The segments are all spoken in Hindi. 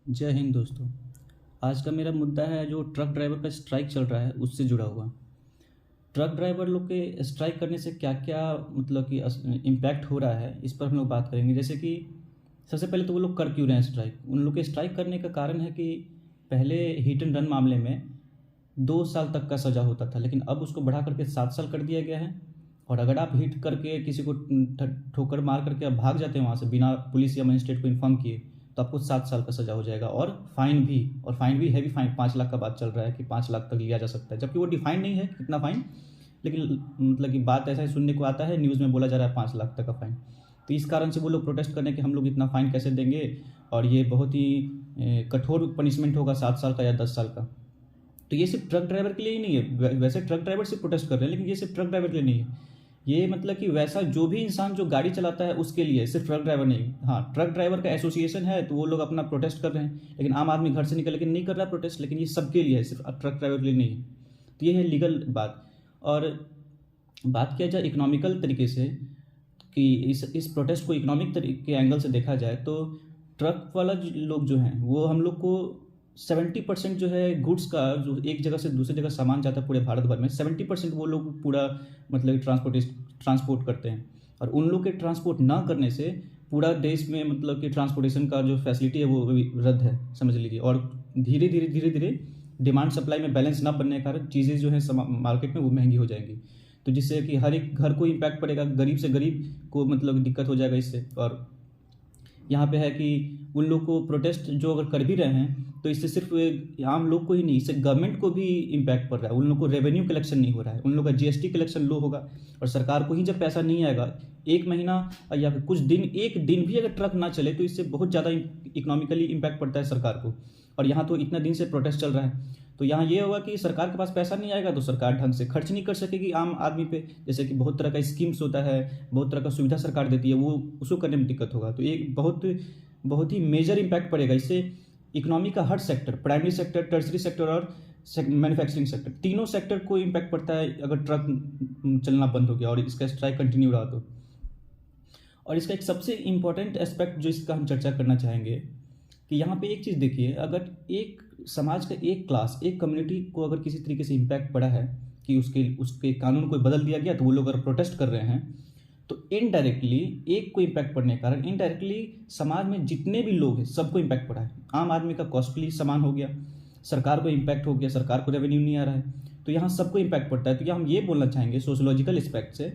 जय हिंद दोस्तों। आज का मेरा मुद्दा है जो ट्रक ड्राइवर का स्ट्राइक चल रहा है उससे जुड़ा हुआ। ट्रक ड्राइवर लोग के स्ट्राइक करने से क्या क्या मतलब कि इम्पैक्ट हो रहा है, इस पर हम लोग बात करेंगे। जैसे कि सबसे पहले तो वो लोग कर क्यों रहे हैं स्ट्राइक। उन लोग के स्ट्राइक करने का कारण है कि पहले हिट एंड रन मामले में 2 साल तक का सज़ा होता था, लेकिन अब उसको बढ़ा करके 7 साल कर दिया गया है। और अगर आप हिट करके किसी को ठोकर मार करके आप भाग जाते हैं वहाँ से बिना पुलिस या मजिस्ट्रेट को इन्फॉर्म किए, तो आपको 7 साल का सज़ा हो जाएगा। और फाइन भी हैवी फाइन, 5 लाख का बात चल रहा है कि 5 लाख तक लिया जा सकता है, जबकि वो डिफाइन नहीं है कितना फाइन। लेकिन मतलब कि बात ऐसा ही सुनने को आता है, न्यूज़ में बोला जा रहा है 5 लाख तक का फाइन। तो इस कारण से वो लोग प्रोटेस्ट करने कि हम लोग इतना फाइन कैसे देंगे, और ये बहुत ही कठोर पनिशमेंट होगा 7 साल का या 10 साल का। तो ये सिर्फ ट्रक ड्राइवर के लिए ही नहीं है। वैसे ट्रक ड्राइवर से प्रोटेस्ट कर रहे हैं, लेकिन ये सिर्फ ट्रक ड्राइवर के लिए नहीं है। ये मतलब कि वैसा जो भी इंसान जो गाड़ी चलाता है उसके लिए, सिर्फ ट्रक ड्राइवर नहीं। हाँ, ट्रक ड्राइवर का एसोसिएशन है तो वो लोग अपना प्रोटेस्ट कर रहे हैं, लेकिन आम आदमी घर से निकल लेकिन नहीं कर रहा प्रोटेस्ट। लेकिन ये सबके लिए है, सिर्फ ट्रक ड्राइवर के लिए नहीं है। तो ये है लीगल बात। और बात किया जाए इकोनॉमिकल तरीके से कि इस प्रोटेस्ट को इकोनॉमिक तरीके एंगल से देखा जाए, तो ट्रक वाला लोग जो हैं वो हम लोग को 70% जो है गुड्स का, जो एक जगह से दूसरी जगह सामान जाता है पूरे भारत भर में, 70% वो लोग पूरा मतलब ट्रांसपोर्ट करते हैं। और उन लोग के ट्रांसपोर्ट ना करने से पूरा देश में मतलब कि ट्रांसपोर्टेशन का जो फैसिलिटी है वो रद्द है, समझ लीजिए। और धीरे धीरे डिमांड सप्लाई में बैलेंस ना बनने के कारण चीज़ें जो है मार्केट में वो महंगी हो जाएंगी। तो जिससे कि हर एक घर को इम्पैक्ट पड़ेगा, गरीब से गरीब को मतलब दिक्कत हो जाएगा इससे। और यहाँ पे है कि उन लोग को प्रोटेस्ट जो अगर कर भी रहे हैं तो इससे सिर्फ आम लोग को ही नहीं, इससे गवर्नमेंट को भी इम्पैक्ट पड़ रहा है। उन लोग को रेवेन्यू कलेक्शन नहीं हो रहा है, उन लोग का जीएसटी कलेक्शन लो होगा। और सरकार को ही जब पैसा नहीं आएगा, एक महीना या कुछ दिन, एक दिन भी अगर ट्रक ना चले तो इससे बहुत ज़्यादा इकोनॉमिकली इम्पैक्ट पड़ता है सरकार को। और यहाँ तो इतना दिन से प्रोटेस्ट चल रहा है, तो यहाँ ये होगा कि सरकार के पास पैसा नहीं आएगा तो सरकार ढंग से खर्च नहीं कर सकेगी आम आदमी पे। जैसे कि बहुत तरह का स्कीम्स होता है, बहुत तरह का सुविधा सरकार देती है, वो उसको करने में दिक्कत होगा। तो एक बहुत ही मेजर इम्पैक्ट पड़ेगा इससे। इकोनॉमी का हर sector, primary sector, tertiary sector और मैन्युफैक्चरिंग सेक्टर, तीनों सेक्टर को इम्पैक्ट पड़ता है अगर ट्रक चलना बंद हो गया और इसका स्ट्राइक कंटिन्यू रहा तो। और इसका एक सबसे इम्पॉर्टेंट एस्पेक्ट जो इसका हम चर्चा करना चाहेंगे कि यहाँ पे एक चीज़ देखिए, अगर एक समाज का एक क्लास, एक कम्युनिटी को अगर किसी तरीके से इम्पैक्ट पड़ा है कि उसके कानून को बदल दिया गया, तो वो लोग अगर प्रोटेस्ट कर रहे हैं, तो इनडायरेक्टली एक को इम्पैक्ट पड़ने के कारण इनडायरेक्टली समाज में जितने भी लोग हैं सबको इम्पैक्ट पड़ा है। आम आदमी का कॉस्टली सामान हो गया, सरकार को इम्पैक्ट हो गया, सरकार को रेवेन्यू नहीं आ रहा है, तो यहाँ सबको इम्पैक्ट पड़ता है। तो यहाँ हम ये बोलना चाहेंगे सोशोलॉजिकल एस्पेक्ट से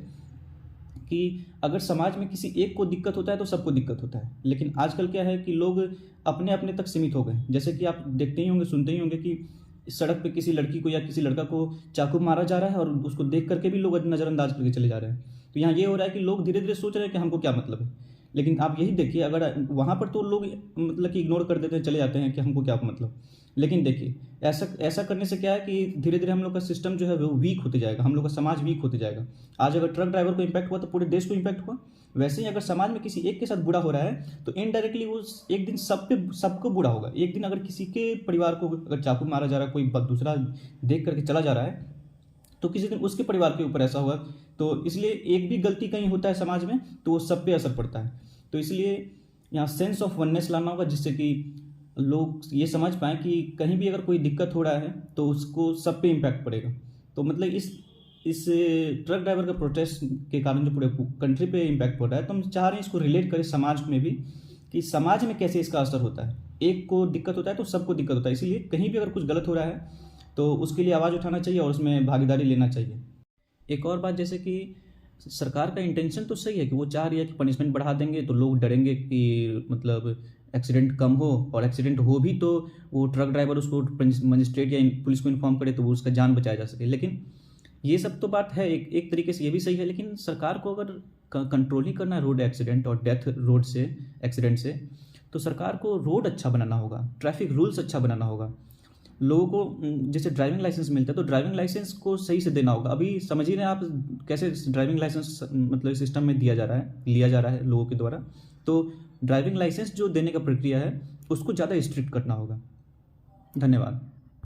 कि अगर समाज में किसी एक को दिक्कत होता है तो सबको दिक्कत होता है। लेकिन आजकल क्या है कि लोग अपने अपने तक सीमित हो गए। जैसे कि आप देखते ही होंगे, सुनते ही होंगे कि सड़क पे किसी लड़की को या किसी लड़का को चाकू मारा जा रहा है और उसको देख करके भी लोग नज़रअंदाज करके चले जा रहे हैं। तो यहाँ ये हो रहा है कि लोग धीरे धीरे सोच रहे हैं कि हमको क्या मतलब है। लेकिन आप यही देखिए, अगर वहाँ पर तो लोग मतलब कि इग्नोर कर देते हैं, चले जाते हैं कि हमको क्या मतलब। लेकिन देखिए, ऐसा करने से क्या है कि धीरे धीरे हम लोग का सिस्टम जो है वो वीक होते जाएगा, हम लोग का समाज वीक होते जाएगा। आज अगर ट्रक ड्राइवर को इम्पैक्ट हुआ तो पूरे देश को इम्पैक्ट हुआ। वैसे ही अगर समाज में किसी एक के साथ बुरा हो रहा है तो इनडायरेक्टली वो एक दिन सबको बुरा होगा। एक दिन अगर किसी के परिवार को अगर चाकू मारा जा रहा है, कोई दूसरा देख करके चला जा रहा है, तो किसी दिन उसके परिवार के ऊपर ऐसा होगा। तो इसलिए एक भी गलती कहीं होता है समाज में तो वो सब पे असर पड़ता है। तो इसलिए यहाँ सेंस ऑफ वननेस लाना होगा, जिससे कि लोग ये समझ पाएँ कि कहीं भी अगर कोई दिक्कत हो रहा है तो उसको सब पे इम्पैक्ट पड़ेगा। तो मतलब इस ट्रक ड्राइवर का प्रोटेस्ट के कारण जो पूरे कंट्री पे इम्पैक्ट पड़ रहा है, तो हम चाह रहे हैं इसको रिलेट करें समाज में भी, कि समाज में कैसे इसका असर होता है। एक को दिक्कत होता है तो सबको दिक्कत होता है, इसलिए कहीं भी अगर कुछ गलत हो रहा है तो उसके लिए आवाज़ उठाना चाहिए और उसमें भागीदारी लेना चाहिए। एक और बात, जैसे कि सरकार का इंटेंशन तो सही है कि वो चाह रही है कि पनिशमेंट बढ़ा देंगे तो लोग डरेंगे कि मतलब एक्सीडेंट कम हो, और एक्सीडेंट हो भी तो वो ट्रक ड्राइवर उसको मजिस्ट्रेट या पुलिस को इन्फॉर्म करे तो वो उसका जान बचाया जा सके। लेकिन ये सब तो बात है, एक तरीके से ये भी सही है। लेकिन सरकार को अगर कंट्रोल ही करना है रोड एक्सीडेंट और डेथ रोड से एक्सीडेंट से, तो सरकार को रोड अच्छा बनाना होगा, ट्रैफिक रूल्स अच्छा बनाना होगा। लोगों को जैसे ड्राइविंग लाइसेंस मिलता है तो ड्राइविंग लाइसेंस को सही से देना होगा। अभी समझ ही रहे हैं आप कैसे ड्राइविंग लाइसेंस मतलब सिस्टम में लिया जा रहा है लोगों के द्वारा। तो ड्राइविंग लाइसेंस जो देने का प्रक्रिया है उसको ज़्यादा स्ट्रिक्ट करना होगा। धन्यवाद।